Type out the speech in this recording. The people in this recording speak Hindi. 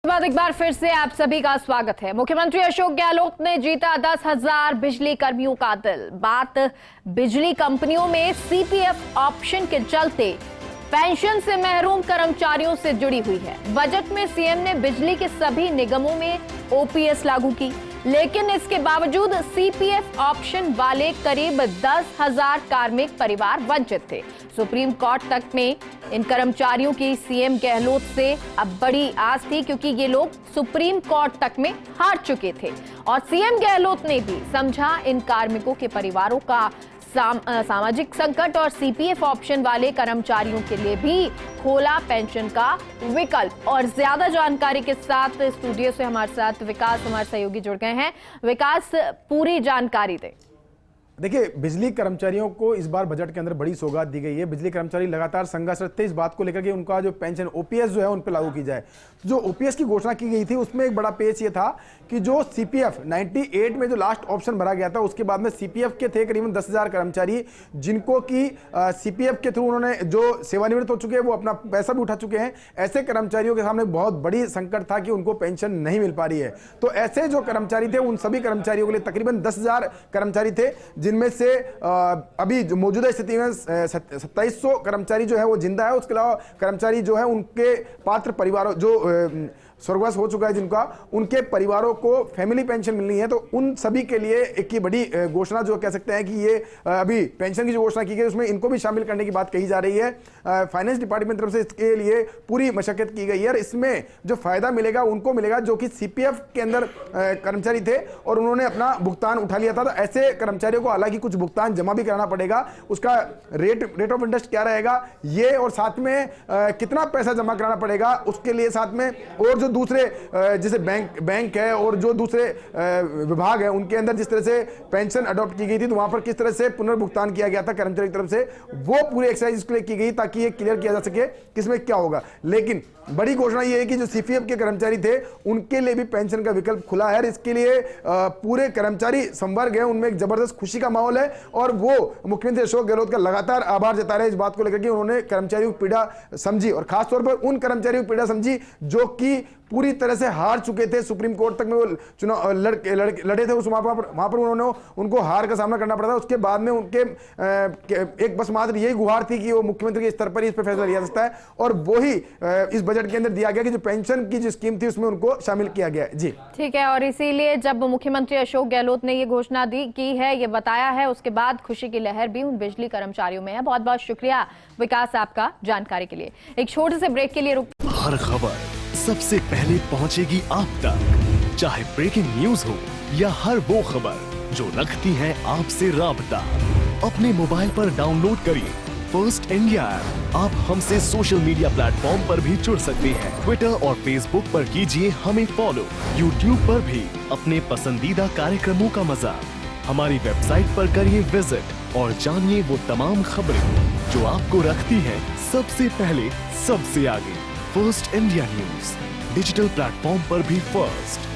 बाद एक बार फिर से आप सभी का स्वागत है। मुख्यमंत्री अशोक गहलोत ने जीता 10,000 बिजली कर्मियों का दिल। बात बिजली कंपनियों में सीपीएफ ऑप्शन के चलते पेंशन से महरूम कर्मचारियों से जुड़ी हुई है। बजट में सीएम ने बिजली के सभी निगमों में ओपीएस लागू की, लेकिन इसके बावजूद सीपीएफ ऑप्शन वाले करीब 10,000 कार्मिक परिवार वंचित थे। सुप्रीम कोर्ट तक में इन कर्मचारियों की सीएम गहलोत से अब बड़ी आस थी, क्योंकि ये लोग सुप्रीम कोर्ट तक में हार चुके थे और सीएम गहलोत ने भी समझा इन कार्मिकों के परिवारों का सामाजिक संकट और सीपीएफ ऑप्शन वाले कर्मचारियों के लिए भी खोला पेंशन का विकल्प। और ज्यादा जानकारी के साथ स्टूडियो से हमारे साथ विकास, हमारे सहयोगी जुड़ गए हैं। विकास, पूरी जानकारी दे। देखिए, बिजली कर्मचारियों को इस बार बजट के अंदर बड़ी सौगात दी गई है। बिजली कर्मचारी लगातार संघर्षरत थे इस बात को लेकर के उनका जो पेंशन ओपीएस जो है उन पर लागू की जाए। जो ओपीएस की घोषणा की गई थी उसमें एक बड़ा पेच ये था कि जो सीपीएफ 98 में जो लास्ट ऑप्शन भरा गया था, उसके बाद में सीपीएफ के थे करीबन 10,000 कर्मचारी, जिनको कि सीपीएफ के थ्रू उन्होंने जो सेवानिवृत्त हो चुके हैं वो अपना पैसा भी उठा चुके हैं। ऐसे कर्मचारियों के सामने बहुत बड़ी संकट था कि उनको पेंशन नहीं मिल पा रही है। तो ऐसे जो कर्मचारी थे उन सभी कर्मचारियों के लिए तकरीबन 10,000 कर्मचारी थे, जिनमें से अभी जो मौजूदा स्थिति में 2700 कर्मचारी जो है वो जिंदा है। उसके अलावा कर्मचारी जो है उनके पात्र परिवारों जो स्वर्गवास हो चुका है जिनका, उनके परिवारों को फैमिली पेंशन मिलनी है। तो उन सभी के लिए एक ही बड़ी घोषणा जो कह सकते हैं कि ये अभी पेंशन की जो घोषणा की गई उसमें इनको भी शामिल करने की बात कही जा रही है। फाइनेंस डिपार्टमेंट तरफ से इसके लिए पूरी मशक्कत की गई है और इसमें जो फायदा मिलेगा उनको मिलेगा जो कि सीपीएफ के अंदर कर्मचारी थे और उन्होंने अपना भुगतान उठा लिया था। तो ऐसे कर्मचारियों को हालांकि कुछ भुगतान जमा भी कराना पड़ेगा। उसका रेट ऑफ इंटरेस्ट क्या रहेगा ये, और साथ में कितना पैसा जमा कराना पड़ेगा उसके लिए, साथ में और जो दूसरे जैसे बैंक है और जो दूसरे विभाग है उनके अंदर जिस तरह से पेंशन अडॉप्ट की गई थी तो वहां पर किस तरह से पुनर्भुगतान किया गया था कर्मचारी की तरफ से, वो पूरी एक्सरसाइज इसके लिए की गई ताकि ये क्लियर किया जा सके किसमें क्या होगा। लेकिन बड़ी घोषणा ये है कि जो सीपीएफ के कर्मचारी थे उनके लिए भी पेंशन का विकल्प खुला है। इसके लिए पूरे कर्मचारी संवर्ग है उनमें एक जबरदस्त खुशी का माहौल है और वो मुख्यमंत्री अशोक गहलोत का लगातार आभार जता रहे हैं इस बात को लेकर कि उन्होंने कर्मचारियों की पीड़ा समझी और खासतौर पर उन कर्मचारियों की पीड़ा समझी जो कि पूरी तरह से हार चुके थे। सुप्रीम कोर्ट तक में वो चुनाव लड़े थे, उस वहां पर उन्होंने उनको हार का सामना करना पड़ा था। उसके बाद में उनके एक बस मात्र यही गुहार थी कि वो मुख्यमंत्री के स्तर पर ही इस पर फैसला लिया जा सकता है और वो ही इस बजट के अंदर दिया गया कि जो पेंशन की जो स्कीम थी उसमें उनको शामिल किया गया है। जी ठीक है, और इसीलिए जब मुख्यमंत्री अशोक गहलोत ने ये घोषणा की है, ये बताया है, उसके बाद खुशी की लहर भी उन बिजली कर्मचारियों में है। बहुत बहुत शुक्रिया विकास आपका जानकारी के लिए। एक छोटे से ब्रेक के लिए हर खबर सबसे पहले पहुंचेगी आप तक, चाहे ब्रेकिंग न्यूज हो या हर वो खबर जो रखती है आपसे राबता। अपने मोबाइल पर डाउनलोड करिए फर्स्ट इंडिया ऐप। आप हमसे सोशल मीडिया प्लेटफॉर्म पर भी जुड़ सकते हैं। ट्विटर और फेसबुक पर कीजिए हमें फॉलो। यूट्यूब पर भी अपने पसंदीदा कार्यक्रमों का मजा। हमारी वेबसाइट पर करिए विजिट और जानिए वो तमाम खबरें जो आपको रखती है सबसे पहले, सबसे आगे। First India news digital platform पर भी फर्स्ट।